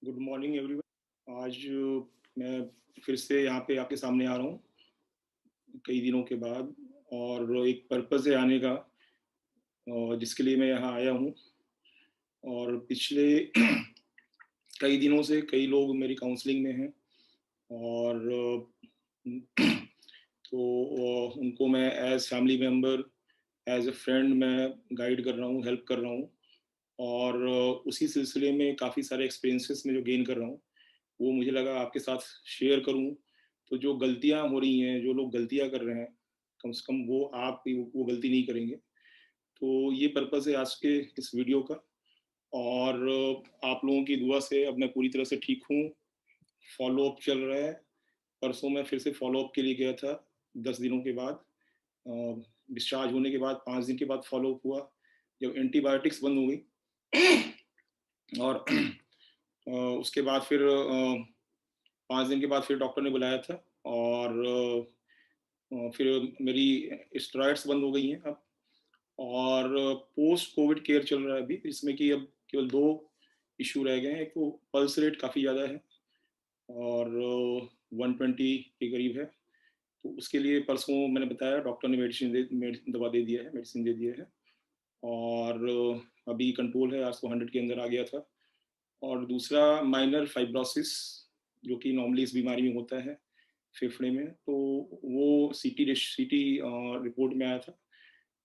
Good morning everyone. आज मैं फिर से यहाँ पे आपके सामने आ रहा हूँ कई दिनों के बाद, और एक पर्पज़ है आने का, जिसके लिए मैं यहाँ आया हूँ। और पिछले कई दिनों से कई लोग मेरी काउंसलिंग में हैं, और तो उनको मैं as family member, as a friend मैं गाइड कर रहा हूँ, हेल्प कर रहा हूँ। और उसी सिलसिले में काफ़ी सारे एक्सपीरियंसेस मैं जो गेन कर रहा हूँ, वो मुझे लगा आपके साथ शेयर करूँ। तो जो गलतियाँ हो रही हैं, जो लोग गलतियाँ कर रहे हैं, कम से कम वो आप भी वो गलती नहीं करेंगे। तो ये पर्पज़ है आज के इस वीडियो का। और आप लोगों की दुआ से अब मैं पूरी तरह से ठीक हूँ। फ़ॉलो-अप चल रहा है। परसों मैं फिर से फ़ॉलो-अप के लिए गया था 10 दिनों के बाद। अ, डिस्चार्ज होने के बाद 5 दिन के बाद फ़ॉलो-अप हुआ, जब एंटीबायोटिक्स बंद हो गई। और उसके बाद फिर 5 दिन के बाद फिर डॉक्टर ने बुलाया था, और फिर मेरी स्टेरॉइड्स बंद हो गई हैं अब। और पोस्ट कोविड केयर चल रहा है अभी, इसमें कि अब केवल 2 इश्यू रह गए हैं। एक तो पल्स रेट काफ़ी ज़्यादा है, और 120 के करीब है। तो उसके लिए परसों मैंने बताया, डॉक्टर ने दवा दे दिया है, मेडिसिन दे दिया है। और अभी कंट्रोल है, आज तो 100 के अंदर आ गया था। और दूसरा माइनर फाइब्रोसिस, जो कि नॉर्मली इस बीमारी में होता है फेफड़े में, तो वो सीटी रिपोर्ट में आया था।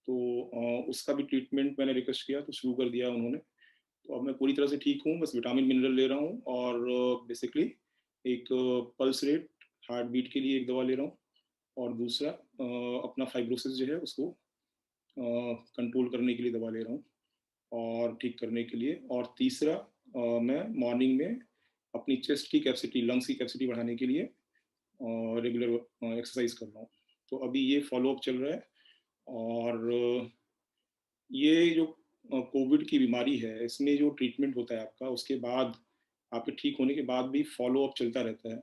तो उसका भी ट्रीटमेंट मैंने रिक्वेस्ट किया, तो शुरू कर दिया उन्होंने। तो अब मैं पूरी तरह से ठीक हूँ, बस विटामिन मिनरल ले रहा हूँ, और बेसिकली एक पल्स रेट, हार्ट बीट के लिए एक दवा ले रहा हूँ। और दूसरा अपना फाइब्रोसिस जो है उसको कंट्रोल करने के लिए दवा ले रहा हूँ, और ठीक करने के लिए। और तीसरा मैं मॉर्निंग में अपनी चेस्ट की कैपेसिटी, लंग्स की कैपेसिटी बढ़ाने के लिए रेगुलर एक्सरसाइज कर रहा हूँ। तो अभी ये फॉलोअप चल रहा है। और ये जो कोविड की बीमारी है, इसमें जो ट्रीटमेंट होता है आपका, उसके बाद आपके ठीक होने के बाद भी फॉलोअप चलता रहता है।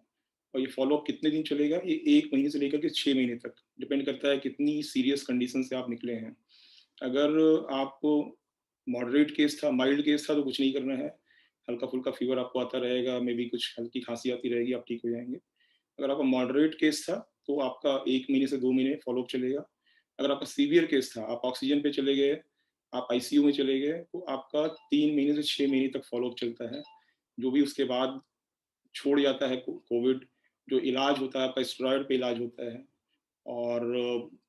और ये फॉलोअप कितने दिन चलेगा? ये 1 महीने से लेकर के 6 महीने तक डिपेंड करता है कितनी सीरियस कंडीशन से आप निकले हैं। अगर आप मॉडरेट केस था, माइल्ड केस था, तो कुछ नहीं करना है। हल्का-फुल्का फ़ीवर आपको आता रहेगा, मे बी कुछ हल्की खाँसी आती रहेगी, आप ठीक हो जाएँगे। अगर आपका मॉडरेट केस था, तो आपका 1 महीने से 2 महीने फ़ॉलो-अप चलेगा। अगर आपका सीवियर केस था, आप ऑक्सीजन पे चले गए, आप आईसीयू में चले गए, तो आपका 3 महीने से 6 महीने तक फ़ॉलो-अप चलता है। जो भी उसके बाद छोड़ जाता है कोविड, जो इलाज होता है आपका, स्टेरॉइड पे इलाज होता है। और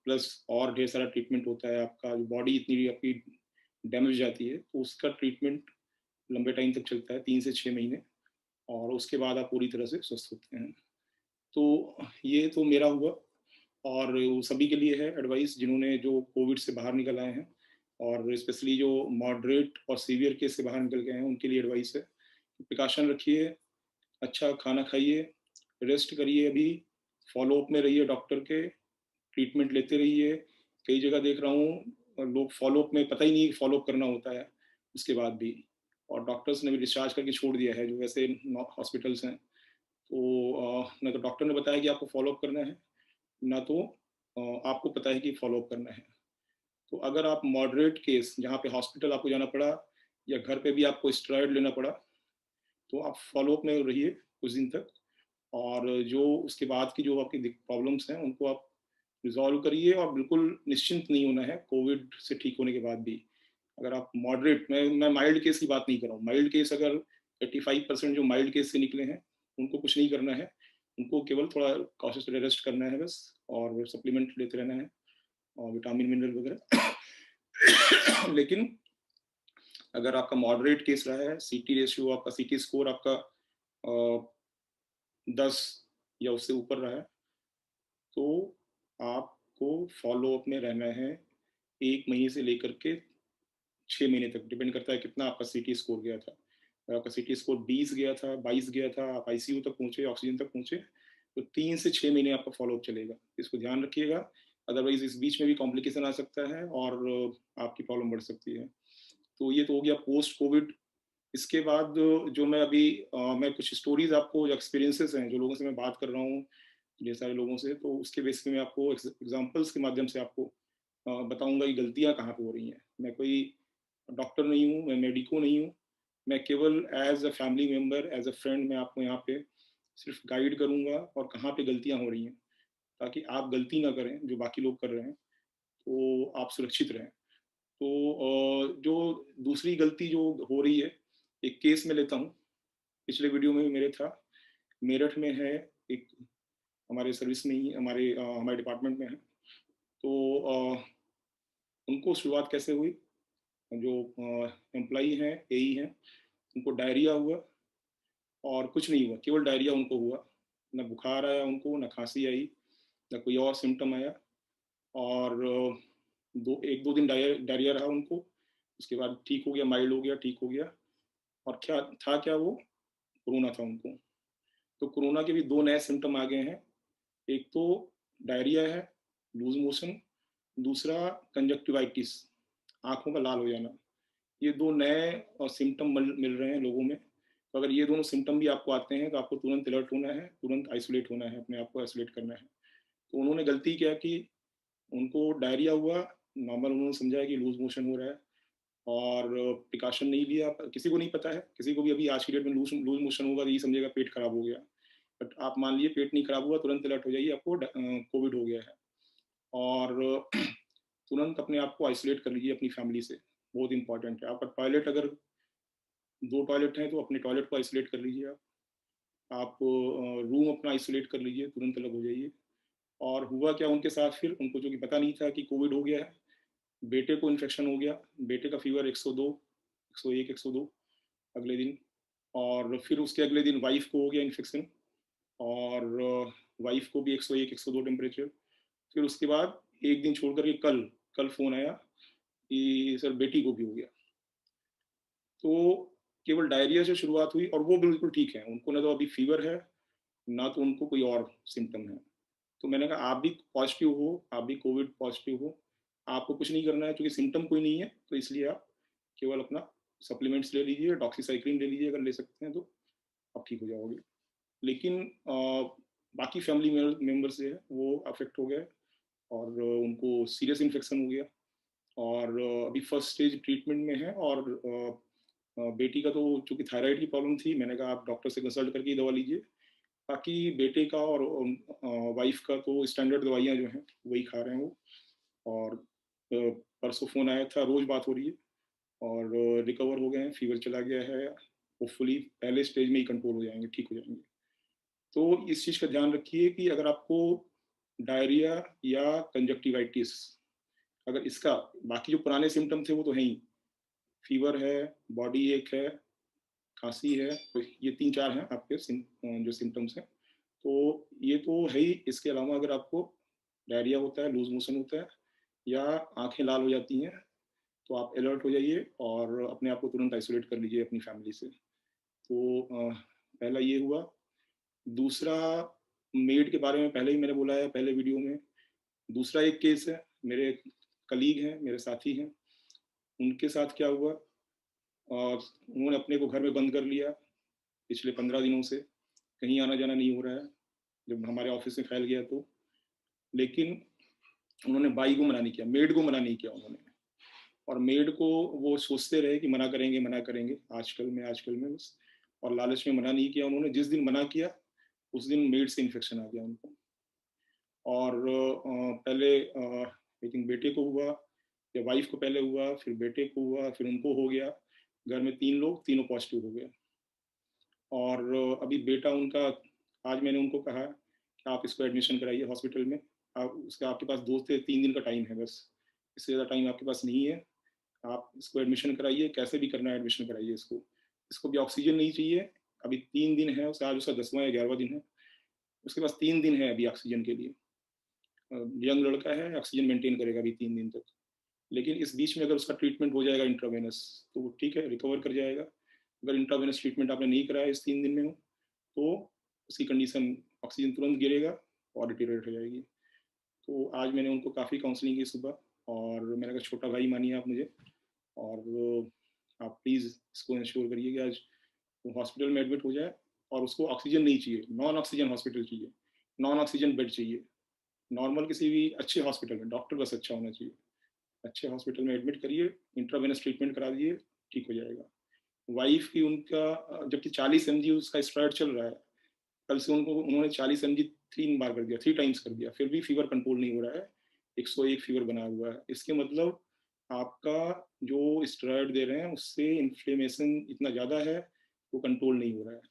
प्लस और ढेर सारा ट्रीटमेंट होता है। आपका बॉडी इतनी आपकी डैमेज जाती है, तो उसका ट्रीटमेंट लंबे टाइम तक चलता है, 3 से 6 महीने। और उसके बाद आप पूरी तरह से स्वस्थ होते हैं। तो ये तो मेरा हुआ। और वो सभी के लिए है एडवाइस, जिन्होंने जो कोविड से बाहर निकल आए हैं, और स्पेशली जो मॉडरेट और सीवियर केस से बाहर निकल गए हैं, उनके लिए एडवाइस है। प्रिकॉशन रखिए, अच्छा खाना खाइए, रेस्ट करिए अभी, फॉलो अप में रहिए डॉक्टर के, ट्रीटमेंट लेते रहिए। कई जगह देख रहा हूँ लोग फॉलो अप में पता ही नहीं फॉलो अप करना होता है उसके बाद भी। और डॉक्टर्स ने भी डिस्चार्ज करके छोड़ दिया है, जो वैसे हॉस्पिटल्स हैं। तो ना तो डॉक्टर ने बताया कि आपको फॉलो अप करना है, ना तो आपको पता है कि फॉलो अप करना है। तो अगर आप मॉडरेट केस, जहाँ पे हॉस्पिटल आपको जाना पड़ा, या घर पे भी आपको स्टेरॉइड लेना पड़ा, तो आप फॉलो अप में रहिए कुछ दिन तक। और जो उसके बाद की जो आपकी प्रॉब्लम्स हैं, उनको आप रिजॉल्व करिए। और बिल्कुल निश्चिंत नहीं होना है कोविड से ठीक होने के बाद भी। अगर आप मॉडरेट, मैं माइल्ड केस की बात नहीं कर रहा हूँ। माइल्ड केस अगर 85% जो माइल्ड केस से निकले हैं, उनको कुछ नहीं करना है। उनको केवल थोड़ा कॉशियस रेस्ट करना है बस, और सप्लीमेंट लेते रहना है, और विटामिन मिनरल वगैरह। लेकिन अगर आपका मॉडरेट केस रहा है, सीटी रेशियो, आपका सीटी स्कोर आपका 10 या उससे ऊपर रहा है, तो आपको फॉलो-अप में रहना है 1 महीने से लेकर के 6 महीने तक। डिपेंड करता है कितना आपका सीटी स्कोर गया था। अगर आपका सीटी स्कोर 20 गया था, 22 गया था, आप आईसीयू तक पहुँचे, ऑक्सीजन तक पहुँचे, तो 3 से 6 महीने आपका फॉलो-अप चलेगा। इसको ध्यान रखिएगा, अदरवाइज़ इस बीच में भी कॉम्प्लिकेशन आ सकता है, और आपकी प्रॉब्लम बढ़ सकती है। तो ये तो हो गया पोस्ट कोविड। इसके बाद जो मैं अभी मैं कुछ स्टोरीज़ आपको, जो एक्सपीरियंसेस हैं, जो लोगों से मैं बात कर रहा हूँ, ढेर सारे लोगों से, तो उसके बेस पे मैं आपको एग्जांपल्स के माध्यम से आपको बताऊंगा कि गलतियां कहाँ पे हो रही हैं। मैं कोई डॉक्टर नहीं हूँ, मैं मेडिको नहीं हूँ। मैं केवल as a family member, as a friend, मैं आपको यहाँ पे सिर्फ गाइड करूँगा और कहाँ पे गलतियाँ हो रही हैं, ताकि आप गलती ना करें जो बाकी लोग कर रहे हैं, तो आप सुरक्षित रहें। तो जो दूसरी गलती जो हो रही है, एक केस में लेता हूँ, पिछले वीडियो में भी मेरे था, मेरठ में है एक, हमारे सर्विस में ही हमारे डिपार्टमेंट में है। तो उनको शुरुआत कैसे हुई, जो एम्प्लॉई हैं, एई हैं, उनको डायरिया हुआ और कुछ नहीं हुआ, केवल डायरिया उनको हुआ, ना बुखार आया उनको, ना खांसी आई, ना कोई और सिम्टम आया। और एक दो दिन डायरिया रहा उनको, उसके बाद ठीक हो गया, माइल्ड हो गया, ठीक हो गया। और क्या था, क्या वो कोरोना था उनको। तो कोरोना के भी दो नए सिम्टम आ गए हैं, एक तो डायरिया है, लूज मोशन, दूसरा कंजक्टिवाइटिस, आंखों का लाल हो जाना। ये दो नए सिम्टम मिल रहे हैं लोगों में। तो अगर ये दोनों सिम्टम भी आपको आते हैं तो आपको तुरंत अलर्ट होना है, तुरंत आइसोलेट होना है, अपने आप को आइसोलेट करना है। तो उन्होंने गलती क्या कि उनको डायरिया हुआ, नॉर्मल उन्होंने समझा कि लूज मोशन हो रहा है, और प्रिकॉशन नहीं लिया। किसी को नहीं पता है, किसी को भी अभी आज की डेट में लूज लूज मोशन होगा तो यही समझेगा पेट खराब हो गया। बट आप मान लीजिए पेट नहीं खराब हुआ, तुरंत अलर्ट हो जाइए, आपको कोविड हो गया है। और तुरंत अपने आप को आइसोलेट कर लीजिए अपनी फैमिली से, बहुत इंपॉर्टेंट है। आपका टॉयलेट अगर दो टॉयलेट हैं तो अपने टॉयलेट को आइसोलेट कर लीजिए, आप रूम अपना आइसोलेट कर लीजिए, तुरंत अलग हो जाइए। और हुआ क्या उनके साथ, फिर उनको जो कि पता नहीं था कि कोविड हो गया है, बेटे को इन्फेक्शन हो गया, बेटे का फीवर 102, 101, 102 अगले दिन। और फिर उसके अगले दिन वाइफ को हो गया इन्फेक्शन, और वाइफ को भी 101, 102 टेम्परेचर। फिर उसके बाद एक दिन छोड़ करके कल कल फोन आया कि सर बेटी को भी हो गया। तो केवल डायरिया से शुरुआत हुई, और वो बिल्कुल ठीक है, उनको ना तो अभी फीवर है, ना तो उनको कोई और सिम्टम है। तो मैंने कहा आप भी पॉजिटिव हो, आप भी कोविड पॉजिटिव हो, आपको कुछ नहीं करना है, क्योंकि सिम्टम कोई नहीं है, तो इसलिए आप केवल अपना सप्लीमेंट्स ले लीजिए, डॉक्सीसाइक्लिन ले लीजिए, अगर ले सकते हैं तो आप ठीक हो जाओगे। लेकिन बाकी फैमिली मेम्बर से है वो अफेक्ट हो गया, और उनको सीरियस इन्फेक्शन हो गया, और अभी फर्स्ट स्टेज ट्रीटमेंट में है। और बेटी का तो चूंकि थायराइड की प्रॉब्लम थी, मैंने कहा आप डॉक्टर से कंसल्ट करके दवा लीजिए। बाकी बेटे का और वाइफ का तो स्टैंडर्ड दवाइयाँ जो हैं वही खा रहे हैं वो। और परसों फ़ोन आया था, रोज़ बात हो रही है, और रिकवर हो गए हैं, फीवर चला गया है, होपफुली पहले स्टेज में ही कंट्रोल हो जाएंगे, ठीक हो जाएंगे। तो इस चीज़ का ध्यान रखिए कि अगर आपको डायरिया या कंजक्टिवाइटिस, अगर इसका, बाकी जो पुराने सिम्टम थे वो तो हैं ही, फीवर है, बॉडी एक है, खांसी है, तो ये तीन चार हैं आपके जो सिम्टम्स हैं। तो ये तो है ही। इसके अलावा अगर आपको डायरिया होता है, लूज मोशन होता है, या आंखें लाल हो जाती हैं, तो आप अलर्ट हो जाइए और अपने आप को तुरंत आइसोलेट कर लीजिए अपनी फैमिली से। तो पहला ये हुआ। दूसरा, मेड के बारे में पहले ही मैंने बोला है पहले वीडियो में। दूसरा एक केस है, मेरे कलीग हैं, मेरे साथी हैं, उनके साथ क्या हुआ, उन्होंने अपने को घर में बंद कर लिया पिछले 15 दिनों से, कहीं आना जाना नहीं हो रहा है, जब हमारे ऑफिस में फैल गया तो। लेकिन उन्होंने बाई को मना नहीं किया, मेड को मना नहीं किया उन्होंने। और मेड को वो सोचते रहे कि मना करेंगे, मना करेंगे, आजकल में बस, और लालच में मना नहीं किया उन्होंने। जिस दिन मना किया उस दिन मेड से इन्फेक्शन आ गया उनको। और पहले आई थिंक बेटे को हुआ, या वाइफ को पहले हुआ, फिर बेटे को हुआ, फिर उनको हो गया। घर में 3 लोग, तीनों पॉजिटिव हो गए। और अभी बेटा उनका, आज मैंने उनको कहा कि आप इसको एडमिशन कराइए हॉस्पिटल में। आप उसका, आपके पास 2 से 3 दिन का टाइम है बस, इससे ज़्यादा टाइम आपके पास नहीं है। आप इसको एडमिशन कराइए, कैसे भी करना है एडमिशन कराइए इसको। इसको भी ऑक्सीजन नहीं चाहिए। अभी 3 दिन है उसका, आज उसका 10वां या 11वां दिन है, उसके पास 3 दिन है अभी ऑक्सीजन के लिए। यंग लड़का है, ऑक्सीजन मेंटेन करेगा अभी 3 दिन तक। लेकिन इस बीच में अगर उसका ट्रीटमेंट हो जाएगा इंट्रावेनस, तो वो ठीक है, रिकवर कर जाएगा। अगर इंट्रावेनस ट्रीटमेंट आपने नहीं कराया इस 3 दिन में हो, तो उसकी कंडीशन, ऑक्सीजन तुरंत गिरेगा और डिटेरियोरेट हो जाएगी। तो आज मैंने उनको काफ़ी काउंसलिंग की सुबह, और मैंने कहा छोटा भाई मानिए आप मुझे, और आप प्लीज़ इसको इंश्योर करिए कि आज वो हॉस्पिटल में एडमिट हो जाए। और उसको ऑक्सीजन नहीं चाहिए, नॉन ऑक्सीजन हॉस्पिटल चाहिए, नॉन ऑक्सीजन बेड चाहिए। नॉर्मल किसी भी अच्छे हॉस्पिटल में, डॉक्टर बस अच्छा होना चाहिए, अच्छे हॉस्पिटल में एडमिट करिए, इंट्रावेनस ट्रीटमेंट करा दिए, ठीक हो जाएगा। वाइफ की उनका जबकि 40 mg उसका स्टेरॉइड चल रहा है, कल से उन्होंने 40 mg 3 बार कर दिया, 3 टाइम्स कर दिया, फिर भी फीवर कंट्रोल नहीं हो रहा है, 101 फीवर बना हुआ है। इसके मतलब आपका जो स्टेरॉइड दे रहे हैं उससे इन्फ्लेमेशन इतना ज़्यादा है, वो कंट्रोल नहीं हो रहा है।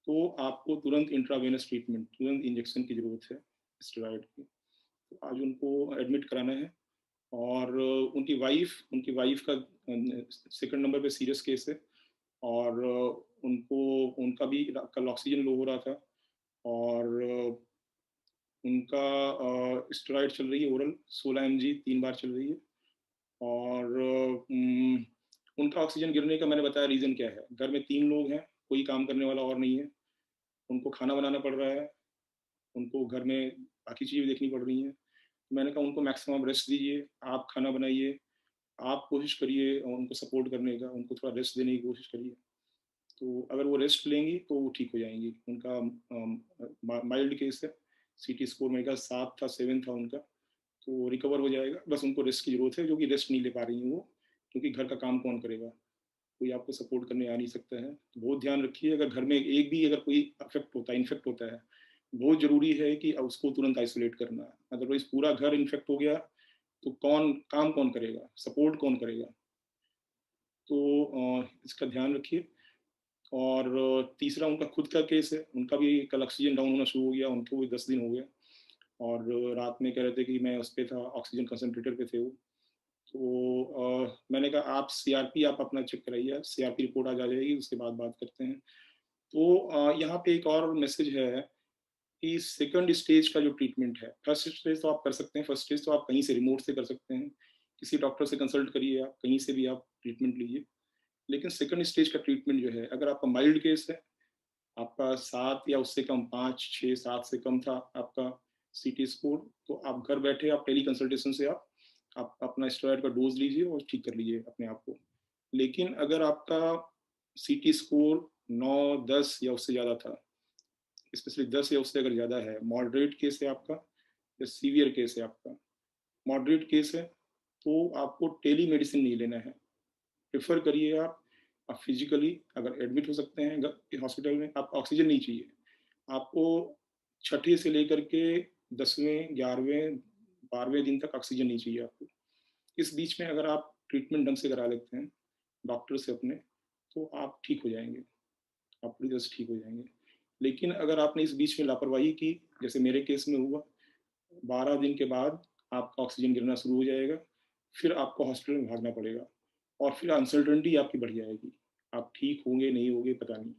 तो आपको तुरंत इंट्रावेनस ट्रीटमेंट, तुरंत इंजेक्शन की ज़रूरत है स्टेरॉइड की। तो आज उनको एडमिट कराना है। और उनकी वाइफ का सेकंड नंबर पे सीरियस केस है, और उनको उनका भी कल ऑक्सीजन लो हो रहा था, और उनका स्टेरॉइड चल रही है ओरल 16 mg 3 बार चल रही है। और उनका ऑक्सीजन गिरने का मैंने बताया रीज़न क्या है। घर में 3 लोग हैं, कोई काम करने वाला और नहीं है, उनको खाना बनाना पड़ रहा है, उनको घर में बाकी चीज़ें देखनी पड़ रही हैं। मैंने कहा उनको मैक्सिमम रेस्ट दीजिए, आप खाना बनाइए, आप कोशिश करिए उनको सपोर्ट करने का, उनको थोड़ा रेस्ट देने की कोशिश करिए। तो अगर वो रेस्ट लेंगी तो वो ठीक हो जाएंगी। उनका माइल्ड केस है, सीटी स्कोर मेरे ख्याल 7 था, 7 था उनका, तो रिकवर हो जाएगा। बस उनको रेस्ट की जरूरत है, जो कि रेस्ट नहीं ले पा रही हैं वो, क्योंकि घर का काम कौन करेगा, कोई आपको सपोर्ट करने आ नहीं सकता है। तो बहुत ध्यान रखिए, अगर घर में एक भी अगर कोई अफेक्ट होता है, इन्फेक्ट होता है, बहुत जरूरी है कि उसको तुरंत आइसोलेट करना है। अदरवाइज पूरा घर इन्फेक्ट हो गया तो कौन करेगा, सपोर्ट कौन करेगा। तो इसका ध्यान रखिए। और तीसरा उनका खुद का केस है, उनका भी कल ऑक्सीजन डाउन होना शुरू हो गया, उनको भी 10 दिन हो गए, और रात में कह रहे थे कि मैं उस पर था, ऑक्सीजन कंसनट्रेटर पे थे वो। तो मैंने कहा आप सीआरपी आप अपना चेक कराइए, सीआरपी रिपोर्ट आज आ जाएगी, उसके बाद बात करते हैं। तो यहाँ पे एक और मैसेज है कि सेकंड स्टेज का जो ट्रीटमेंट है, फर्स्ट स्टेज तो आप कर सकते हैं, फर्स्ट स्टेज तो आप कहीं से रिमोट से कर सकते हैं, किसी डॉक्टर से कंसल्ट करिए, आप कहीं से भी आप ट्रीटमेंट लीजिए। लेकिन सेकंड स्टेज का ट्रीटमेंट जो है, अगर आपका माइल्ड केस है, आपका 7 या उससे कम, 5 6 7 से कम था आपका सीटी स्कोर, तो आप घर बैठे आप टेली कंसल्टेशन से आप अपना स्टेरॉइड का डोज लीजिए और ठीक कर लीजिए अपने आप को। लेकिन अगर आपका सीटी स्कोर 9 10 या उससे ज़्यादा था, स्पेशली 10 या उससे अगर ज़्यादा है, मॉडरेट केस है आपका या सीवियर केस है आपका, मॉडरेट केस है, तो आपको टेली मेडिसिन नहीं लेना है। प्रेफर करिए आप फिजिकली अगर एडमिट हो सकते हैं हॉस्पिटल में, आप ऑक्सीजन नहीं चाहिए आपको। छठे से लेकर के 10वें 11वें 12वें दिन तक ऑक्सीजन नहीं चाहिए आपको। इस बीच में अगर आप ट्रीटमेंट ढंग से करा लेते हैं डॉक्टर से अपने, तो आप ठीक हो जाएंगे, आप पूरी तरह से ठीक हो जाएंगे। लेकिन अगर आपने इस बीच में लापरवाही की, जैसे मेरे केस में हुआ, 12 दिन के बाद आपका ऑक्सीजन गिरना शुरू हो जाएगा, फिर आपको हॉस्पिटल में भागना पड़ेगा, और फिर अनसर्टनिटी आपकी बढ़ जाएगी, आप ठीक होंगे नहीं होंगे पता नहीं।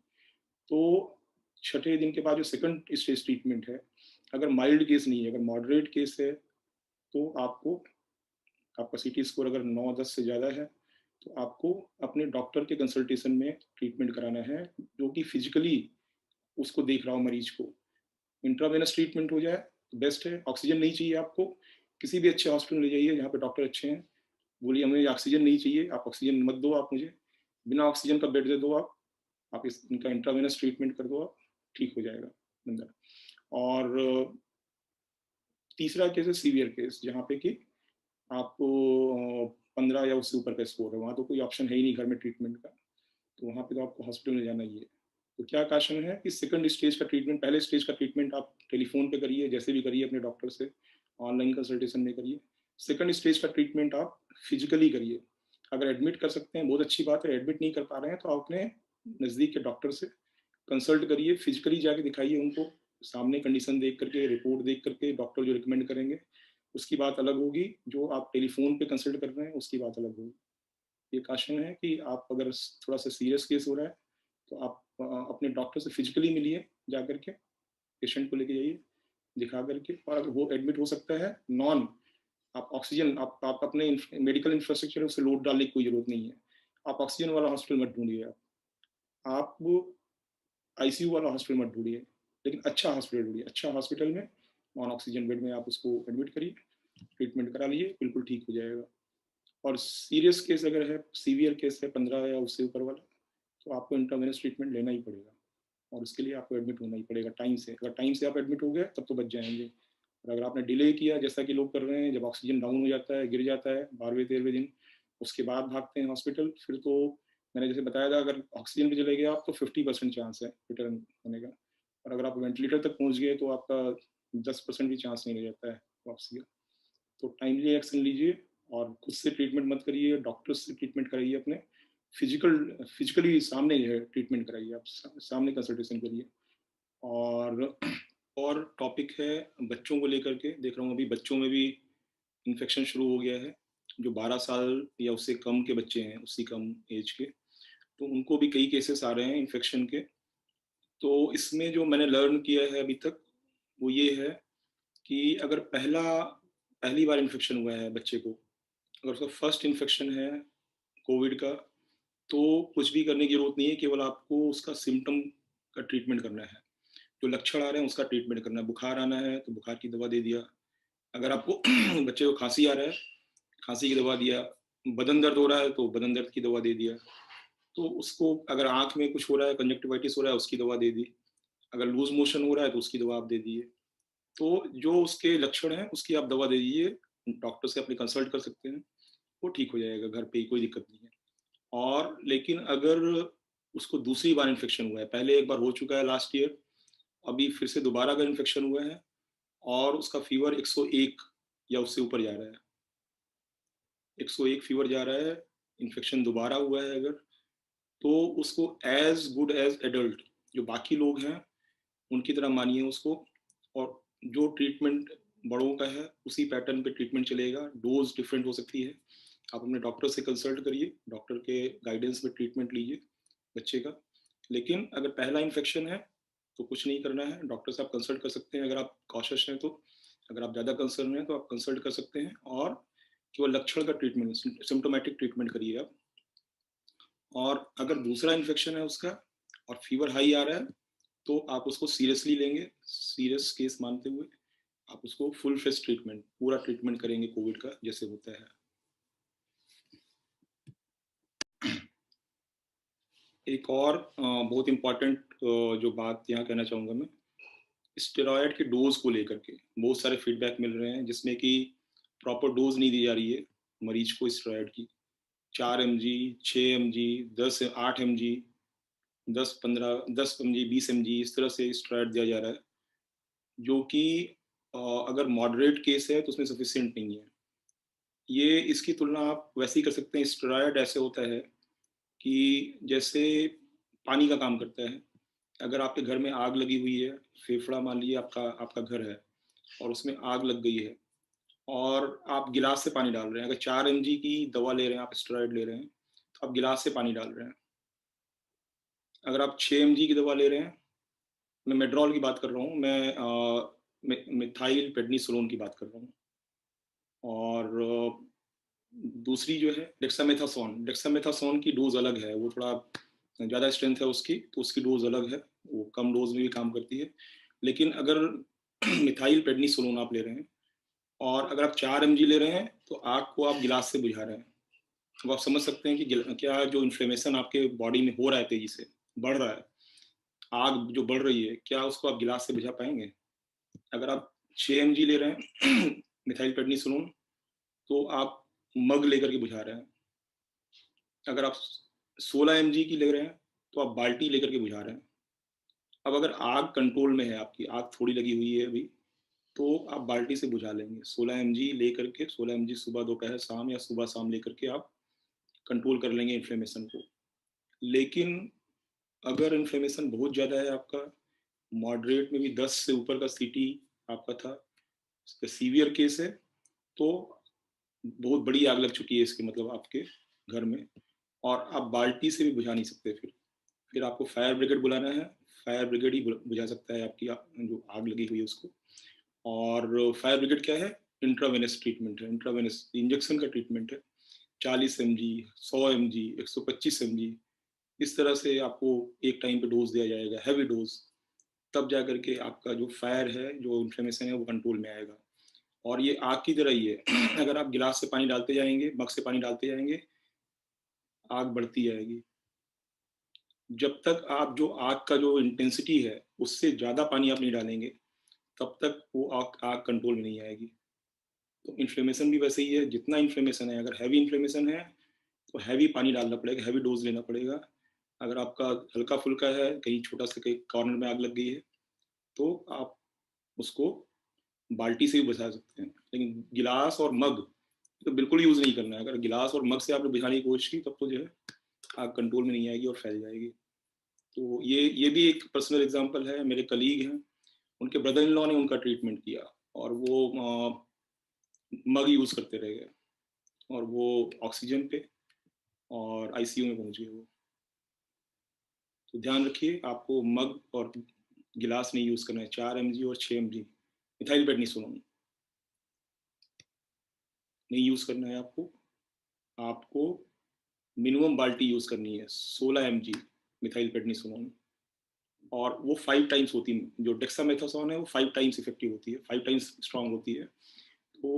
तो छठे दिन के बाद जो सेकंड स्टेज ट्रीटमेंट है, अगर माइल्ड केस नहीं है, अगर मॉडरेट केस है, तो आपका सीटी स्कोर अगर 9 10 से ज़्यादा है, तो आपको अपने डॉक्टर के कंसल्टेशन में ट्रीटमेंट कराना है, जो कि फिजिकली उसको देख रहा हो मरीज को। इंट्रावेनस ट्रीटमेंट हो जाए तो बेस्ट है। ऑक्सीजन नहीं चाहिए आपको, किसी भी अच्छे हॉस्पिटल ले जाइए जहाँ पे डॉक्टर अच्छे हैं, बोलिए हमें ऑक्सीजन नहीं चाहिए, आप ऑक्सीजन मत दो, आप मुझे बिना ऑक्सीजन का बेड दे दो, आप इनका इंट्रावेनस ट्रीटमेंट कर दो, आप ठीक हो जाएगा बंदा। और तीसरा केस है सीवियर केस, जहाँ पे कि आपको 15 या उससे ऊपर का स्कोर है, वहाँ तो कोई ऑप्शन है ही नहीं घर में ट्रीटमेंट का, तो वहाँ पे तो आपको हॉस्पिटल में जाना ही है। तो क्या क्वेश्चन है कि सेकंड स्टेज का ट्रीटमेंट, पहले स्टेज का ट्रीटमेंट आप टेलीफोन पे करिए, जैसे भी करिए अपने डॉक्टर से, ऑनलाइन कंसल्टेशन में करिए। सेकंड स्टेज का ट्रीटमेंट आप फिजिकली करिए। अगर एडमिट कर सकते हैं बहुत अच्छी बात है, एडमिट नहीं कर पा रहे हैं तो आप अपने नज़दीक के डॉक्टर से कंसल्ट करिए, फिजिकली जाके दिखाइए उनको, सामने कंडीशन देख करके, रिपोर्ट देख करके, डॉक्टर जो रिकमेंड करेंगे उसकी बात अलग होगी, जो आप टेलीफोन पे कंसल्ट कर रहे हैं उसकी बात अलग होगी। ये क्वेश्चन है कि आप अगर थोड़ा सा सीरियस केस हो रहा है, तो आप अपने डॉक्टर से फिजिकली मिलिए, जा करके पेशेंट को लेके जाइए दिखा करके। और अगर वो एडमिट हो सकता है नॉन, आप ऑक्सीजन आप अपने मेडिकल इंफ्रास्ट्रक्चर उसे लोड डालने की कोई जरूरत नहीं है, आप ऑक्सीजन वाला हॉस्पिटल मत ढूंढिए, आप आईसीयू वाला हॉस्पिटल मत ढूंढिए, लेकिन अच्छा हॉस्पिटल ढूंढिए। अच्छा हॉस्पिटल में नॉन ऑक्सीजन बेड में आप उसको एडमिट करिए, ट्रीटमेंट करा लीजिए, बिल्कुल ठीक हो जाएगा। और सीरियस केस अगर है, सीवियर केस है 15 या उससे ऊपर वाला, तो आपको इंट्रावेनस ट्रीटमेंट लेना ही पड़ेगा, और उसके लिए आपको एडमिट होना ही पड़ेगा टाइम से। अगर टाइम से आप एडमिट हो गए तब तो बच जाएंगे, और अगर आपने डिले किया जैसा कि लोग कर रहे हैं, जब ऑक्सीजन डाउन हो जाता है, गिर जाता है 12वें 13वें दिन, उसके बाद भागते हैं हॉस्पिटल, फिर तो मैंने जैसे बताया था, अगर ऑक्सीजन पे चले गए आप तो 50% चांस है रिटर्न होने का, और अगर आप वेंटिलेटर तक पहुंच गए तो आपका 10% भी चांस नहीं रह जाता है वापसी का। तो टाइमली एक्शन लीजिए और खुद से ट्रीटमेंट मत करिए, डॉक्टर से ट्रीटमेंट कराइए, अपने फिजिकली सामने जो है ट्रीटमेंट कराइए, आप सामने कंसल्टेशन करिए। और और टॉपिक है बच्चों को लेकर के, देख रहा हूँ अभी बच्चों में भी इन्फेक्शन शुरू हो गया है। जो 12 साल या उससे कम के बच्चे हैं, उससे कम एज के, तो उनको भी कई केसेस आ रहे हैं इन्फेक्शन के। तो इसमें जो मैंने लर्न किया है अभी तक वो ये है कि अगर पहली बार इन्फेक्शन हुआ है बच्चे को, अगर उसका फर्स्ट इन्फेक्शन है कोविड का, तो कुछ भी करने की जरूरत नहीं है, केवल आपको उसका सिम्टम का ट्रीटमेंट करना है। जो लक्षण आ रहे हैं उसका ट्रीटमेंट करना है। बुखार आना है तो बुखार की दवा दे दिया, अगर आपको बच्चे को खांसी आ रहा है, खांसी की दवा दिया, बदन दर्द हो रहा है तो बदन दर्द की दवा दे दिया, तो उसको अगर आंख में कुछ हो रहा है, कंजक्टिवाइटिस हो रहा है, उसकी दवा दे दी, अगर लूज मोशन हो रहा है तो उसकी दवा आप दे दिए। तो जो उसके लक्षण हैं उसकी आप दवा दे दीजिए, डॉक्टर से अपनी कंसल्ट कर सकते हैं, वो ठीक हो जाएगा घर पे ही, कोई दिक्कत नहीं है। और लेकिन अगर उसको दूसरी बार इन्फेक्शन हुआ है, पहले एक बार हो चुका है लास्ट ईयर, अभी फिर से दोबारा अगर इन्फेक्शन हुआ है और उसका फीवर 101 या उससे ऊपर जा रहा है, 101 फीवर जा रहा है, इन्फेक्शन दोबारा हुआ है अगर, तो उसको एज गुड एज एडल्ट जो बाकी लोग हैं उनकी तरह मानिए उसको। और जो ट्रीटमेंट बड़ों का है उसी पैटर्न पे ट्रीटमेंट चलेगा, डोज डिफरेंट हो सकती है। आप अपने डॉक्टर से कंसल्ट करिए, डॉक्टर के गाइडेंस में ट्रीटमेंट लीजिए बच्चे का। लेकिन अगर पहला इन्फेक्शन है तो कुछ नहीं करना है, डॉक्टर से आप कंसल्ट कर सकते हैं अगर आप कॉशियस हैं तो। अगर आप ज़्यादा कंसर्न हैं तो आप कंसल्ट कर सकते हैं, और केवल लक्षण का ट्रीटमेंट, सिम्टोमेटिक ट्रीटमेंट करिए आप। और अगर दूसरा इन्फेक्शन है उसका और फीवर हाई आ रहा है तो आप उसको सीरियसली लेंगे, सीरियस केस मानते हुए आप उसको फुल फेस ट्रीटमेंट, पूरा ट्रीटमेंट करेंगे कोविड का जैसे होता है। एक और बहुत इम्पॉर्टेंट जो बात यहाँ कहना चाहूँगा मैं, स्टेरॉयड के डोज को लेकर के बहुत सारे फीडबैक मिल रहे हैं जिसमें कि प्रॉपर डोज नहीं दी जा रही है मरीज को स्टेरॉयड की। 4 mg, 6 mg, 8 mg, 10 15 10 mg, 20 mg, इस तरह से स्टेरॉयड दिया जा रहा है, जो कि अगर मॉडरेट केस है तो उसमें सफिशियंट नहीं है। ये इसकी तुलना आप वैसे ही कर सकते हैं, स्टेरॉयड ऐसे होता है कि जैसे पानी का काम करता है। अगर आपके घर में आग लगी हुई है, फेफड़ा मान लीजिए आपका आपका घर है और उसमें आग लग गई है, और आप गिलास से पानी डाल रहे हैं, अगर 4 mg की दवा ले रहे हैं, आप स्टेरॉयड ले रहे हैं, तो आप गिलास से पानी डाल रहे हैं। अगर आप 6 mg की दवा ले रहे हैं, मैं मेड्रॉल की बात कर रहा हूँ, मैं मिथाइल पेडनीसोलोन की बात कर रहा हूँ। और दूसरी जो है डेक्सामेथासोन, डेक्सामेथासोन की डोज अलग है, वो थोड़ा ज़्यादा स्ट्रेंथ है उसकी, तो उसकी डोज अलग है, वो कम डोज में भी काम करती है। लेकिन अगर मिथाइल पेडनीसोलोन आप ले रहे हैं और अगर आप 4 mg ले रहे हैं तो आग को आप गिलास से बुझा रहे हैं, तो आप समझ सकते हैं कि क्या जो इन्फ्लेमेशन आपके बॉडी में हो रहा है, तेजी से बढ़ रहा है, आग जो बढ़ रही है, क्या उसको आप गिलास से बुझा पाएंगे? अगर आप 6 mg ले रहे हैं मिथाइल पेडनीसोलोन, तो आप मग लेकर के बुझा रहे हैं। अगर आप 16 mg की ले रहे हैं तो आप बाल्टी लेकर के बुझा रहे हैं। अब अगर आग कंट्रोल में है, आपकी आग थोड़ी लगी हुई है अभी, तो आप बाल्टी से बुझा लेंगे। 16 mg लेकर के, 16 mg सुबह दोपहर शाम या सुबह शाम लेकर के आप कंट्रोल कर लेंगे इन्फ्लेमेशन को। लेकिन अगर इन्फ्लेमेशन बहुत ज़्यादा है आपका, मॉडरेट में भी 10 से ऊपर का सीटी आपका था, सीवियर केस है, तो बहुत बड़ी आग लग चुकी है इसके मतलब आपके घर में, और आप बाल्टी से भी बुझा नहीं सकते। फिर आपको फायर ब्रिगेड बुलाना है, फायर ब्रिगेड ही बुझा सकता है आपकी जो आग लगी हुई है उसको। और फायर ब्रिगेड क्या है? इंट्रावेनस ट्रीटमेंट है, इंट्रावेनस इंजेक्शन का ट्रीटमेंट है। 40 mg, 100 mg, 125 mg, इस तरह से आपको एक टाइम पे डोज दिया जाएगा, हैवी डोज। तब जा करके आपका जो फायर है, जो इन्फ्लेमेशन है, वो कंट्रोल में आएगा। और ये आग की तरह ही है अगर आप गिलास से पानी डालते जाएंगे, मग से पानी डालते जाएंगे, आग बढ़ती जाएगी। जब तक आप जो आग का जो इंटेंसिटी है उससे ज़्यादा पानी आप नहीं डालेंगे, तब तक वो आग आग कंट्रोल में नहीं आएगी। तो इन्फ्लेमेशन भी वैसे ही है, जितना इन्फ्लेमेशन है, अगर हैवी इन्फ्लेमेशन है तो हैवी पानी डालना पड़ेगा, हैवी डोज लेना पड़ेगा। अगर आपका हल्का फुल्का है, कहीं छोटा सा कहीं कॉर्नर में आग लग गई है, तो आप उसको बाल्टी से भी बुझा सकते हैं। लेकिन गिलास और मग तो बिल्कुल यूज़ नहीं करना है। अगर गिलास और मग से आपने बुझाने की कोशिश की, तब तो जो है आग कंट्रोल में नहीं आएगी और फैल जाएगी। तो ये भी एक पर्सनल एग्जांपल है। मेरे कलीग हैं, उनके ब्रदर इन लॉ ने उनका ट्रीटमेंट किया, और वो मग यूज़ करते रह गए, और वो ऑक्सीजन पे और आईसीयू में पहुंच गए वो। तो ध्यान रखिए, आपको मग और गिलास नहीं यूज़ करना है। 4 mg और 6 mg मिथाइल पेडनिसोलोन नहीं यूज़ करना है आपको। आपको मिनिमम बाल्टी यूज़ करनी है, 16 mg मिथाइल पेडनिसोलोन। और वो 5 टाइम्स होती है, जो डेक्सामेथासोन है वो 5 टाइम्स इफेक्टिव होती है, 5 टाइम्स स्ट्रांग होती है। तो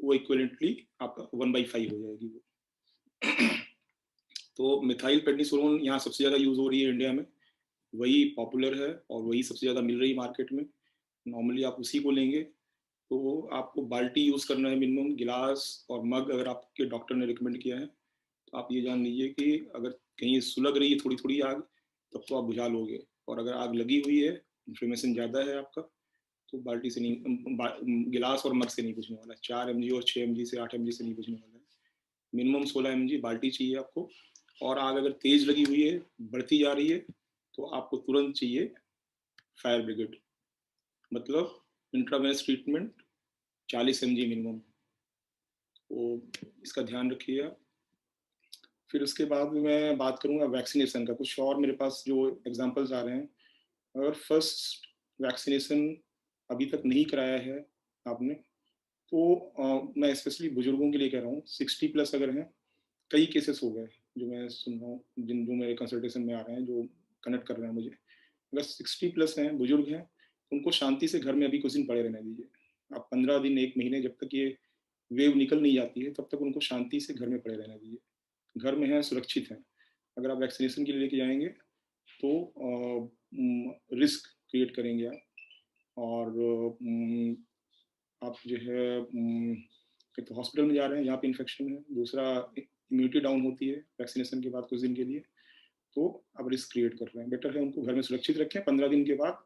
वो इक्विवेलेंटली आपका 1/5 हो जाएगी वो। तो मिथाइल पेडनिसोलोन यहाँ सबसे ज़्यादा यूज़ हो रही है इंडिया में, वही पॉपुलर है और वही सबसे ज़्यादा मिल रही है मार्केट में। नॉर्मली आप उसी को लेंगे। तो आपको बाल्टी यूज़ करना है मिनिमम। गिलास और मग अगर आपके डॉक्टर ने रिकमेंड किया है, तो आप ये जान लीजिए कि अगर कहीं सुलग रही है थोड़ी थोड़ी आग, तब तो आप बुझा लोगे। और अगर आग लगी हुई है, इन्फ्लेमेशन ज़्यादा है आपका, तो बाल्टी से नहीं, गिलास और मग से नहीं बुझने वाला है। 4 mg और 6 mg से 8 mg से नहीं बुझने वाला है। मिनिमम 16 mg बाल्टी चाहिए आपको। और आग अगर तेज लगी हुई है, बढ़ती जा रही है, तो आपको तुरंत चाहिए फायर ब्रिगेड, मतलब इंट्रावेनस ट्रीटमेंट 40 mg मिनिमम। तो इसका ध्यान रखिए आप। फिर उसके बाद मैं बात करूंगा वैक्सीनेशन का। कुछ और मेरे पास जो एग्जांपल्स आ रहे हैं। अगर फर्स्ट वैक्सीनेशन अभी तक नहीं कराया है आपने, तो मैं स्पेशली बुजुर्गों के लिए कह रहा हूँ, 60+ अगर हैं। कई केसेस हो गए जो मैं सुन रहा हूँ, जो मेरे कंसल्टेशन में आ रहे हैं, जो कनेक्ट कर रहे हैं मुझे। अगर 60+ हैं, बुजुर्ग हैं, उनको शांति से घर में अभी कुछ दिन पड़े रहने दीजिए। आप 15 दिन, 1 महीने, जब तक ये वेव निकल नहीं जाती है, तब तक उनको शांति से घर में पड़े रहने दीजिए। घर में है, सुरक्षित हैं। अगर आप वैक्सीनेशन के लिए लेके जाएंगे, तो रिस्क क्रिएट करेंगे आप। और आप जो है, एक तो हॉस्पिटल में जा रहे हैं जहाँ पे इन्फेक्शन है, दूसरा इम्यूनिटी डाउन होती है वैक्सीनेशन के बाद कुछ दिन के लिए, तो आप रिस्क क्रिएट कर रहे हैं। बेटर है उनको घर में सुरक्षित रखें। 15 दिन के बाद,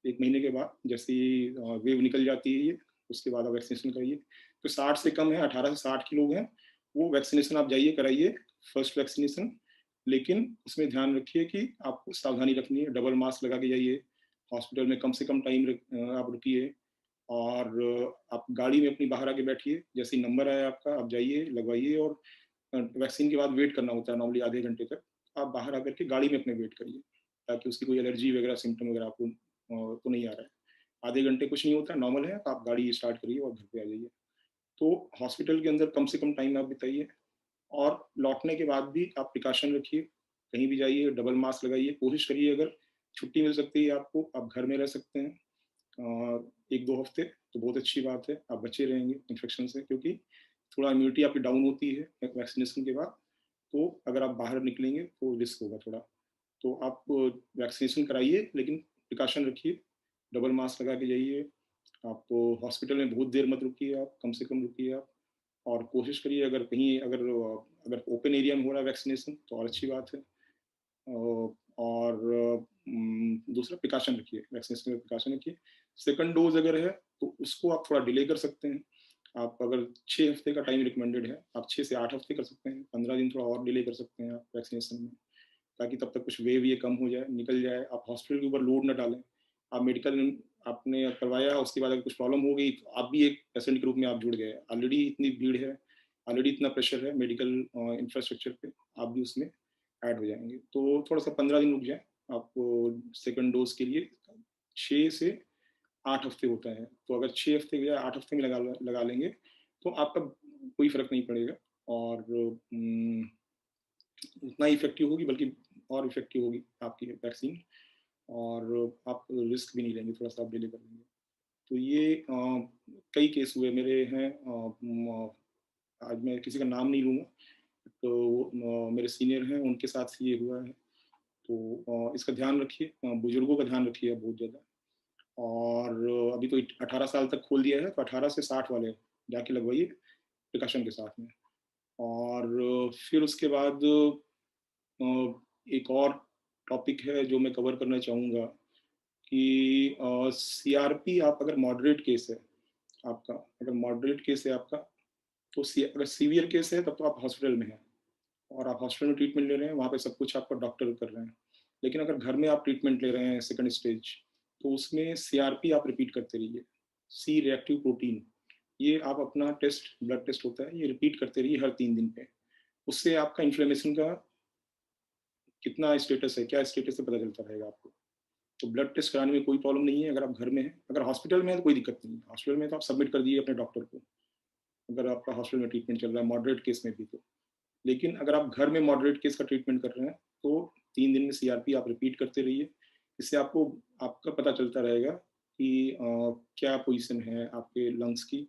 1 महीने के बाद, जैसे ही वेव निकल जाती है ये, उसके बाद आप वैक्सीनेशन कराइए। तो 60 से कम है, 18 से 60 के लोग हैं, वो वैक्सीनेशन आप जाइए कराइए, फर्स्ट वैक्सीनेशन। लेकिन उसमें ध्यान रखिए कि आपको सावधानी रखनी है। डबल मास्क लगा के जाइए। हॉस्पिटल में कम से कम टाइम आप रुकिए। और आप गाड़ी में अपनी बाहर आके बैठिए, जैसे ही नंबर आया आपका, आप जाइए, लगवाइए। और वैक्सीन के बाद वेट करना होता है नॉर्मली आधे घंटे तक। आप बाहर आकर के गाड़ी में अपने वेट करिए, ताकि उसकी कोई एलर्जी वगैरह सिम्टम वगैरह आपको तो नहीं आ रहा है। आधे घंटे कुछ नहीं होता, नॉर्मल है। आप गाड़ी स्टार्ट करिए और घर पे आ जाइए। तो हॉस्पिटल के अंदर कम से कम टाइम आप बिताइए। और लौटने के बाद भी आप प्रिकॉशन रखिए। कहीं भी जाइए, डबल मास्क लगाइए। कोशिश करिए, अगर छुट्टी मिल सकती है आपको, आप घर में रह सकते हैं 1-2 हफ्ते, तो बहुत अच्छी बात है। आप बचे रहेंगे इन्फेक्शन से, क्योंकि थोड़ा इम्यूनिटी आपकी डाउन होती है वैक्सीनेशन के बाद। तो अगर आप बाहर निकलेंगे तो रिस्क होगा थोड़ा। तो आप वैक्सीनेशन कराइए, लेकिन प्रिकॉशन रखिए। डबल मास्क लगा के जाइए। आप हॉस्पिटल में बहुत देर मत रुकिए, आप कम से कम रुकिए आप। और कोशिश करिए, अगर कहीं अगर अगर ओपन एरिया में हो रहा है वैक्सीनेशन, तो और अच्छी बात है। और दूसरा प्रिकॉशन रखिए, वैक्सीनेशन में प्रिकॉशन रखिए। सेकंड डोज अगर है, तो उसको आप थोड़ा डिले कर सकते हैं। आप अगर 6 हफ्ते का टाइम रिकमेंडेड है, आप 6 से 8 हफ्ते कर सकते हैं। 15 दिन थोड़ा और डिले कर सकते हैं आप वैक्सीनेशन में, ताकि तब तक कुछ वेव ये कम हो जाए, निकल जाए। आप हॉस्पिटल के ऊपर लोड ना डालें। आप मेडिकल आपने करवाया, उसके बाद अगर कुछ प्रॉब्लम हो गई, तो आप भी एक पेशेंट के रूप में आप जुड़ गए। ऑलरेडी इतनी भीड़ है, ऑलरेडी इतना प्रेशर है मेडिकल इंफ्रास्ट्रक्चर पे, आप भी उसमें ऐड हो जाएंगे। तो थोड़ा सा 15 दिन रुक जाए। आपको सेकंड डोज के लिए 6 से 8 हफ्ते होता है। तो अगर 6 हफ्ते या 8 हफ्ते में लगा लेंगे, तो आपका कोई फर्क नहीं पड़ेगा। और उतना ही इफेक्टिव होगी, बल्कि और इफेक्टिव होगी आपकी वैक्सीन। और आप रिस्क भी नहीं लेंगे, थोड़ा सा आप डिले कर लेंगे। तो ये कई केस हुए मेरे हैं। आज मैं किसी का नाम नहीं लूँगा, तो मेरे सीनियर हैं, उनके साथ ये हुआ है। तो इसका ध्यान रखिए, बुजुर्गों का ध्यान रखिए बहुत ज़्यादा। और अभी तो 18 साल तक खोल दिया है, तो 18 से 60 वाले जाके लगवाइए प्रिकॉशन के साथ में। और फिर उसके बाद एक और टॉपिक है जो मैं कवर करना चाहूँगा कि सीआरपी आप अगर मॉडरेट केस है आपका, अगर मॉडरेट केस है आपका, तो अगर सीवियर केस है तब तो आप हॉस्पिटल में हैं और आप हॉस्पिटल में ट्रीटमेंट ले रहे हैं, वहाँ पे सब कुछ आपका डॉक्टर कर रहे हैं। लेकिन अगर घर में आप ट्रीटमेंट ले रहे हैं सेकंड स्टेज, तो उसमें सीआरपी आप रिपीट करते रहिए। सी रिएक्टिव प्रोटीन, ये आप अपना टेस्ट, ब्लड टेस्ट होता है, ये रिपीट करते रहिए हर 3 दिन पे। उससे आपका इन्फ्लेमेशन का कितना स्टेटस है, क्या स्टेटस है, पता चलता रहेगा आपको। तो ब्लड टेस्ट कराने में कोई प्रॉब्लम नहीं है अगर आप घर में हैं। अगर हॉस्पिटल में है तो कोई दिक्कत नहीं है, हॉस्पिटल में तो आप सबमिट कर दीजिए अपने डॉक्टर को, अगर आपका हॉस्पिटल में ट्रीटमेंट चल रहा है मॉडरेट केस में भी तो। लेकिन अगर आप घर में मॉडरेट केस का ट्रीटमेंट कर रहे हैं तो 3 दिन में सीआरपी आप रिपीट करते रहिए। इससे आपको आपका पता चलता रहेगा कि क्या पोजीशन है आपके लंग्स की,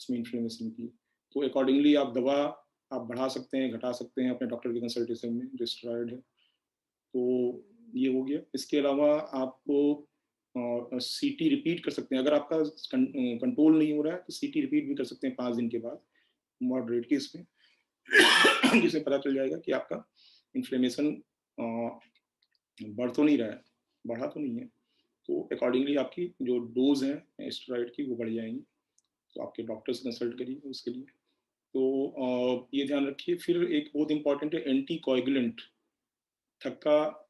उसमें इन्फ्लेमेशन की। तो अकॉर्डिंगली आप दवा आप बढ़ा सकते हैं, घटा सकते हैं अपने डॉक्टर के कंसल्टेशन में, जो स्टेरॉयड है। तो ये हो गया। इसके अलावा आपको सीटी रिपीट कर सकते हैं, अगर आपका कंट्रोल नहीं हो रहा है तो सीटी रिपीट भी कर सकते हैं 5 दिन के बाद मॉडरेट केस में जिससे पता चल जाएगा कि आपका इन्फ्लेमेशन बढ़ तो नहीं रहा है, बढ़ा तो नहीं है। तो अकॉर्डिंगली आपकी जो डोज है स्टेरॉइड की वो बढ़ जाएंगी। तो आपके डॉक्टर से कंसल्ट करिए उसके लिए। तो ये ध्यान रखिए। फिर एक बहुत इंपॉर्टेंट है एंटी कोएगुलेंट, थक्का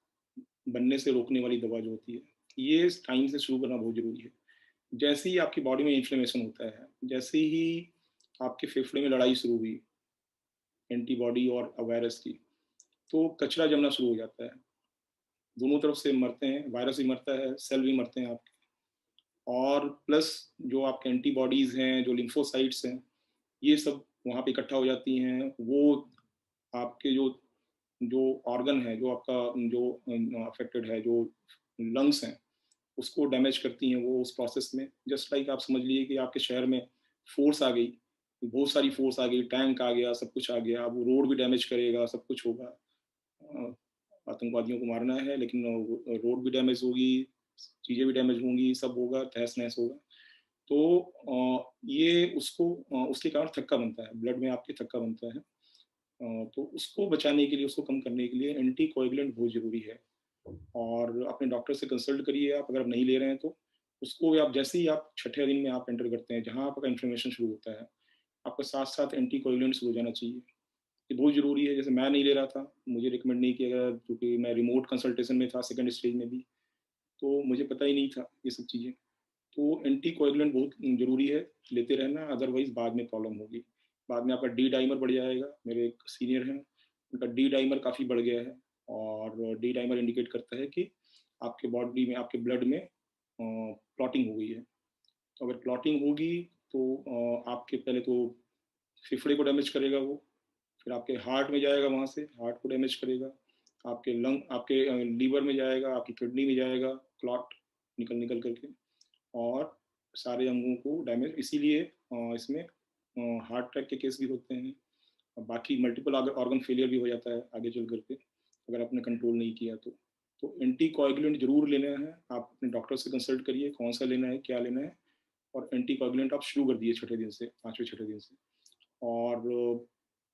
बनने से रोकने वाली दवा जो होती है, ये टाइम से शुरू करना बहुत जरूरी है। जैसे ही आपकी बॉडी में इन्फ्लेमेशन होता है, जैसे ही आपके फेफड़े में लड़ाई शुरू हुई एंटीबॉडी और वायरस की, तो कचरा जमना शुरू हो जाता है। दोनों तरफ से मरते हैं, वायरस भी मरता है, सेल भी मरते हैं आपके, और प्लस जो आपके एंटीबॉडीज हैं, जो लिम्फोसाइट्स हैं, ये सब वहाँ पे इकट्ठा हो जाती हैं। वो आपके जो जो ऑर्गन है, जो आपका जो अफेक्टेड है, जो लंग्स हैं, उसको डैमेज करती हैं वो उस प्रोसेस में। जस्ट लाइक आप समझ लीजिए कि आपके शहर में फोर्स आ गई, बहुत सारी फोर्स आ गई, टैंक आ गया, सब कुछ आ गया, अब वो रोड भी डैमेज करेगा, सब कुछ होगा। आतंकवादियों को मारना है लेकिन रोड भी डैमेज होगी, चीज़ें भी डैमेज होंगी, सब होगा, तहस नहस होगा। तो ये उसको उसके कारण थक्का बनता है, ब्लड में आपके थक्का बनता है। तो उसको बचाने के लिए, उसको कम करने के लिए एंटी कोएगुलेंट बहुत ज़रूरी है। और अपने डॉक्टर से कंसल्ट करिए आप, अगर आप नहीं ले रहे हैं तो। उसको आप जैसे ही आप छठे दिन में आप एंटर करते हैं, जहाँ आपका इन्फ्लेमेशन शुरू होता है, आपका साथ साथ एंटी कोएगुलेंट शुरू हो जाना चाहिए। ये बहुत ज़रूरी है। जैसे मैं नहीं ले रहा था, मुझे रिकमेंड नहीं किया गया क्योंकि मैं रिमोट कंसल्टेशन में था सेकंड स्टेज में भी, तो मुझे पता ही नहीं था ये सब चीज़ें। तो एंटी कोएगुलेंट बहुत ज़रूरी है, लेते रहना, अदरवाइज बाद में प्रॉब्लम होगी। बाद में आपका डी डाइमर बढ़ जाएगा। मेरे एक सीनियर हैं, उनका डी डाइमर काफ़ी बढ़ गया है, और डी डाइमर इंडिकेट करता है कि आपके बॉडी में, आपके ब्लड में क्लॉटिंग हो गई है। तो अगर क्लॉटिंग होगी तो आपके पहले तो फेफड़े को डैमेज करेगा वो, फिर आपके हार्ट में जाएगा, वहाँ से हार्ट को डैमेज करेगा, आपके लंग, आपके लीवर में जाएगा, आपकी किडनी में जाएगा, क्लॉट निकल निकल करके, और सारे अंगों को डैमेज। इसीलिए इसमें हार्ट अटैक के केस भी होते हैं, और बाकी मल्टीपल ऑर्गन फेलियर भी हो जाता है आगे चल करके अगर आपने कंट्रोल नहीं किया तो। एंटी कोएगुलेंट जरूर लेना है, आप अपने डॉक्टर से कंसल्ट करिए कौन सा लेना है, क्या लेना है। और एंटी कोएगुलेंट आप शुरू कर दिए छठे दिन से, पाँचवें छठे दिन से। और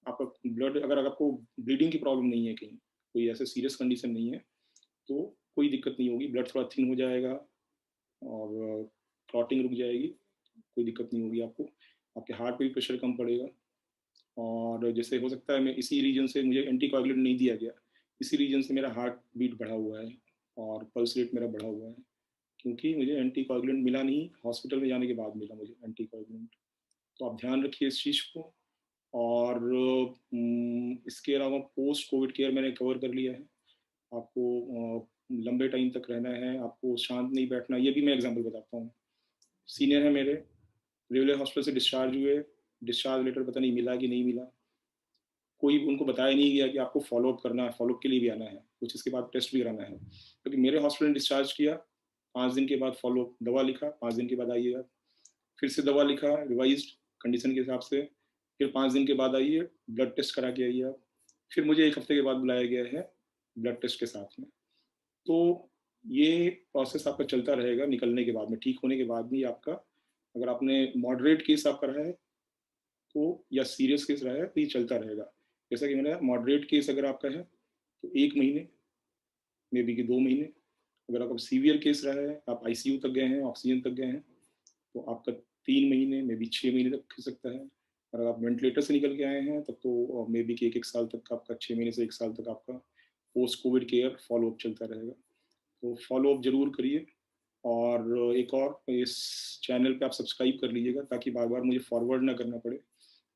आपका ब्लड, अगर आपको ब्लीडिंग की प्रॉब्लम नहीं है, कहीं कोई ऐसे सीरियस कंडीशन नहीं है, तो कोई दिक्कत नहीं होगी। ब्लड थोड़ा थिन हो जाएगा और क्लॉटिंग रुक जाएगी, कोई दिक्कत नहीं होगी आपको। आपके हार्ट पे भी प्रेशर कम पड़ेगा। और जैसे हो सकता है मैं इसी रीजन से, मुझे एंटी कोएगुलेंट नहीं दिया गया, इसी रीजन से मेरा हार्ट बीट बढ़ा हुआ है और पल्स रेट मेरा बढ़ा हुआ है, क्योंकि मुझे एंटी कोएगुलेंट मिला नहीं, हॉस्पिटल में जाने के बाद मिला मुझे एंटी कोएगुलेंट। तो आप ध्यान रखिए इस चीज़ को। और इसके अलावा पोस्ट कोविड केयर मैंने कवर कर लिया है। आपको लंबे टाइम तक रहना है, आपको शांत नहीं बैठना। ये भी मैं एग्जांपल बताता हूँ। सीनियर है मेरे, रेलवे हॉस्पिटल से डिस्चार्ज हुए, डिस्चार्ज लेटर पता नहीं मिला कि नहीं मिला, कोई उनको बताया नहीं गया कि आपको फॉलोअप करना है, फॉलोअप के लिए भी आना है, कुछ इसके बाद टेस्ट भी कराना है। क्योंकि मेरे हॉस्पिटल ने डिस्चार्ज किया, 5 दिन के बाद फॉलोअप, दवा लिखा 5 दिन के बाद आइएगा, फिर से दवा लिखा रिवाइज कंडीशन के हिसाब से, फिर 5 दिन के बाद आइए, ब्लड टेस्ट करा के आइए आप। फिर मुझे 1 हफ्ते के बाद बुलाया गया है ब्लड टेस्ट के साथ में। तो ये प्रोसेस आपका चलता रहेगा, निकलने के बाद में, ठीक होने के बाद भी आपका, अगर आपने मॉडरेट केस आपका रहा है तो या सीरियस केस रहा है तो ये चलता रहेगा। जैसा कि मैंने मॉडरेट केस अगर आपका है तो 1 महीने, मे बी कि 2 महीने। अगर आपका सीवियर केस रहा है, आप आईसीयू तक गए हैं, ऑक्सीजन तक गए हैं, तो आपका 3 महीने, मे बी 6 महीने तक हो सकता है। और अगर आप वेंटिलेटर से निकल के आए हैं तब तो मे बी कि 1-1 साल तक आपका, 6 महीने से 1 साल तक आपका पोस्ट कोविड केयर फॉलोअप चलता रहेगा। तो फॉलोअप ज़रूर करिए। और एक और, इस चैनल पे आप सब्सक्राइब कर लीजिएगा ताकि बार-बार मुझे फॉरवर्ड ना करना पड़े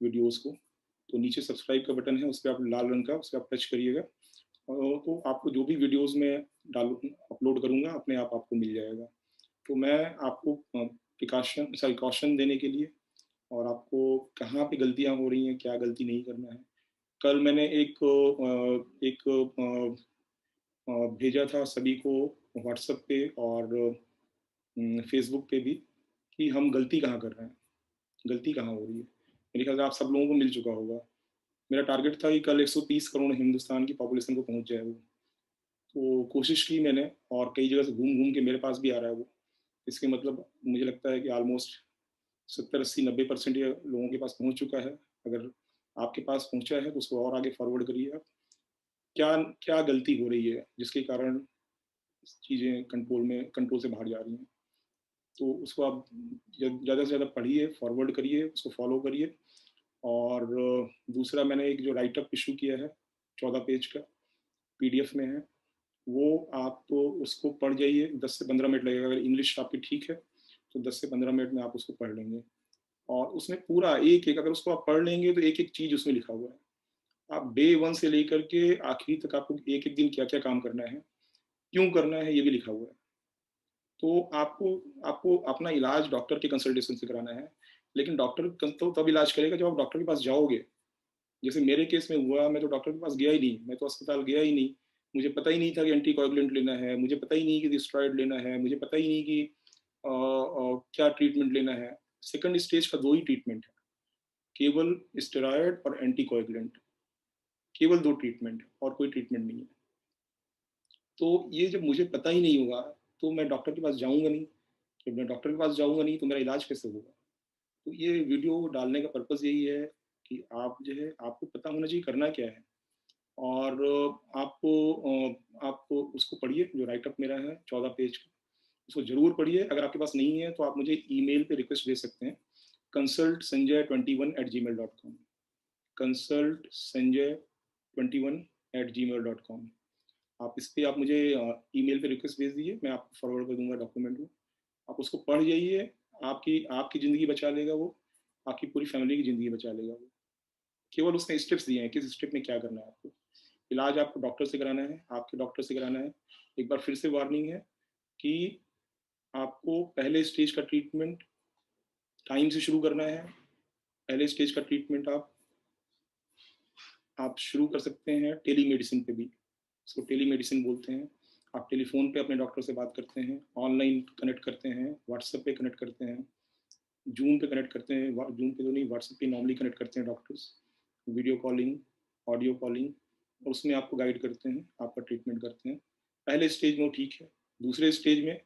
वीडियोज़ को। तो नीचे सब्सक्राइब का बटन है, उस पे आप लाल रंग का, उस पे आप टच करिएगा। तो आपको जो भी वीडियोज़ मैं अपलोड करूँगा अपने आप आपको मिल जाएगा। तो मैं आपको प्रिकॉशन देने के लिए और आपको कहाँ पे गलतियाँ हो रही हैं, क्या गलती नहीं करना है। कल मैंने भेजा था सभी को व्हाट्सएप पे और फेसबुक पे भी कि हम गलती कहाँ कर रहे हैं, गलती कहाँ हो रही है। मेरे ख्याल से आप सब लोगों को मिल चुका होगा। मेरा टारगेट था कि कल 130 करोड़ हिंदुस्तान की पॉपुलेशन को पहुंच जाए वो। तो कोशिश की मैंने और कई जगह से घूम घूम के मेरे पास भी आ रहा है वो। इसके मतलब मुझे लगता है कि ऑलमोस्ट 70-80-90% ये लोगों के पास पहुंच चुका है। अगर आपके पास पहुंचा है तो उसको और आगे फॉरवर्ड करिए आप। क्या क्या गलती हो रही है जिसके कारण चीज़ें कंट्रोल से बाहर जा रही हैं। तो उसको आप ज़्यादा से ज़्यादा पढ़िए, फॉरवर्ड करिए, उसको फॉलो करिए। और दूसरा, मैंने एक जो राइटअप इशू किया है 14 पेज का, पीडीएफ में है, वो आप तो उसको पढ़ जाइए। 10 से 15 मिनट लगेगा। अगर इंग्लिश आपकी ठीक है तो 10 से 15 मिनट में आप उसको पढ़ लेंगे। और उसमें पूरा एक एक, अगर उसको आप पढ़ लेंगे तो एक एक चीज़ उसमें लिखा हुआ है। आप डे 1 से लेकर के आखिरी तक आपको एक एक दिन क्या क्या काम करना है, क्यों करना है, ये भी लिखा हुआ है। तो आपको आपको अपना इलाज डॉक्टर के कंसल्टेशन से कराना है। लेकिन डॉक्टर तो तब इलाज करेगा जब आप डॉक्टर के पास जाओगे। जैसे मेरे केस में हुआ, मैं तो डॉक्टर के पास गया ही नहीं, मैं तो अस्पताल गया ही नहीं। मुझे पता ही नहीं था कि एंटीकोएगुलेंट लेना है, मुझे पता ही नहीं कि स्टेरॉइड लेना है, मुझे पता ही नहीं कि क्या ट्रीटमेंट लेना है। सेकंड स्टेज का 2 ही ट्रीटमेंट है, केवल स्टेरॉइड और एंटीकोएगुलेंट। केवल 2 ट्रीटमेंट है और कोई ट्रीटमेंट नहीं है। तो ये जब मुझे पता ही नहीं होगा तो मैं डॉक्टर के पास जाऊंगा नहीं। जब मैं डॉक्टर के पास जाऊंगा नहीं तो मेरा इलाज कैसे होगा। तो ये वीडियो डालने का पर्पस यही है कि आप जो है, आपको पता होना चाहिए करना क्या है। और आपको उसको पढ़िए, जो राइटअप मेरा है 14 पेज का, उसको जरूर पढ़िए। अगर आपके पास नहीं है तो आप मुझे ईमेल पे रिक्वेस्ट भेज सकते हैं, consultsanjay21@gmail.com, consultsanjay21@gmail.com। आप इस पे आप मुझे ईमेल पे रिक्वेस्ट भेज दीजिए, मैं आपको फॉरवर्ड कर दूंगा डॉक्यूमेंट को। आप उसको पढ़ जाइए। आपकी आपकी ज़िंदगी बचा लेगा वो, आपकी पूरी फैमिली की ज़िंदगी बचा लेगा वो। केवल उसने स्टेप्स दिए हैं, किस स्टेप में क्या करना है आपको। इलाज आपको डॉक्टर से कराना है, आपके डॉक्टर से कराना है। एक बार फिर से वार्निंग है कि आपको पहले स्टेज का ट्रीटमेंट टाइम से शुरू करना है। पहले स्टेज का ट्रीटमेंट आप शुरू कर सकते हैं टेली मेडिसिन पे भी, इसको टेली मेडिसिन बोलते हैं। आप टेलीफोन पे अपने डॉक्टर से बात करते हैं, ऑनलाइन कनेक्ट करते हैं, व्हाट्सएप पे कनेक्ट करते हैं, जूम पे कनेक्ट करते हैं। जूम पे तो नहीं, व्हाट्सएप पे नॉर्मली कनेक्ट करते हैं doctors, video calling, audio calling, और उसमें आपको गाइड करते हैं, आपका ट्रीटमेंट करते हैं। पहले स्टेज में वो ठीक है। दूसरे स्टेज में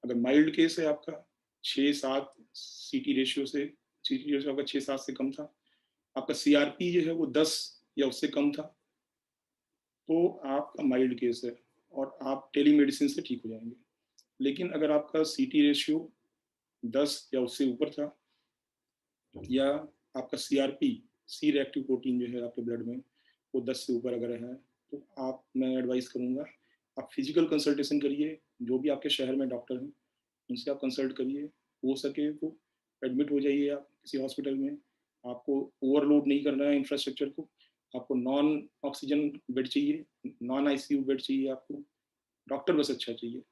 अगर माइल्ड केस है आपका, 6-7 सीटी रेशियो से, सीटी रेशियो आपका 6-7 से कम था, आपका सीआरपी जो है वो 10 या उससे कम था, तो आपका माइल्ड केस है और आप टेली मेडिसिन से ठीक हो जाएंगे। लेकिन अगर आपका सीटी रेशियो 10 या उससे ऊपर था, या आपका सीआरपी, सी रिएक्टिव प्रोटीन जो है आपके ब्लड में वो 10 से ऊपर अगर है, तो मैं एडवाइस करूंगा आप फिजिकल कंसल्टेशन करिए। जो भी आपके शहर में डॉक्टर हैं उनसे आप कंसल्ट करिए। हो सके तो एडमिट हो जाइए आप किसी हॉस्पिटल में। आपको ओवरलोड नहीं करना है इंफ्रास्ट्रक्चर को। आपको नॉन ऑक्सीजन बेड चाहिए, नॉन आईसीयू बेड चाहिए आपको। डॉक्टर बस अच्छा चाहिए,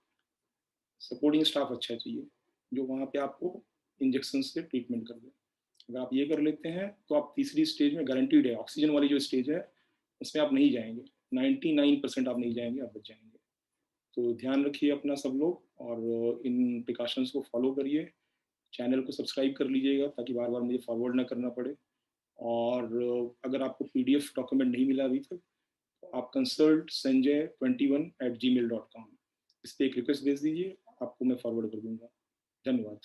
सपोर्टिंग स्टाफ अच्छा चाहिए, जो वहाँ पे आपको इंजेक्शन से ट्रीटमेंट कर दे। अगर आप ये कर लेते हैं तो आप तीसरी स्टेज में गारंटीड है, ऑक्सीजन वाली जो स्टेज है उसमें आप नहीं जाएंगे। 99% आप नहीं जाएंगे, आप बच जाएंगे। तो ध्यान रखिए अपना सब लोग, और इन प्रिकॉशंस को फॉलो करिए। चैनल को सब्सक्राइब कर लीजिएगा ताकि बार बार मुझे फॉरवर्ड ना करना पड़े। और अगर आपको पीडीएफ डॉक्यूमेंट नहीं मिला अभी तक तो आप consultsanjay21@gmail.com इस पर एक रिक्वेस्ट भेज दीजिए, आपको मैं फॉरवर्ड कर दूंगा। धन्यवाद।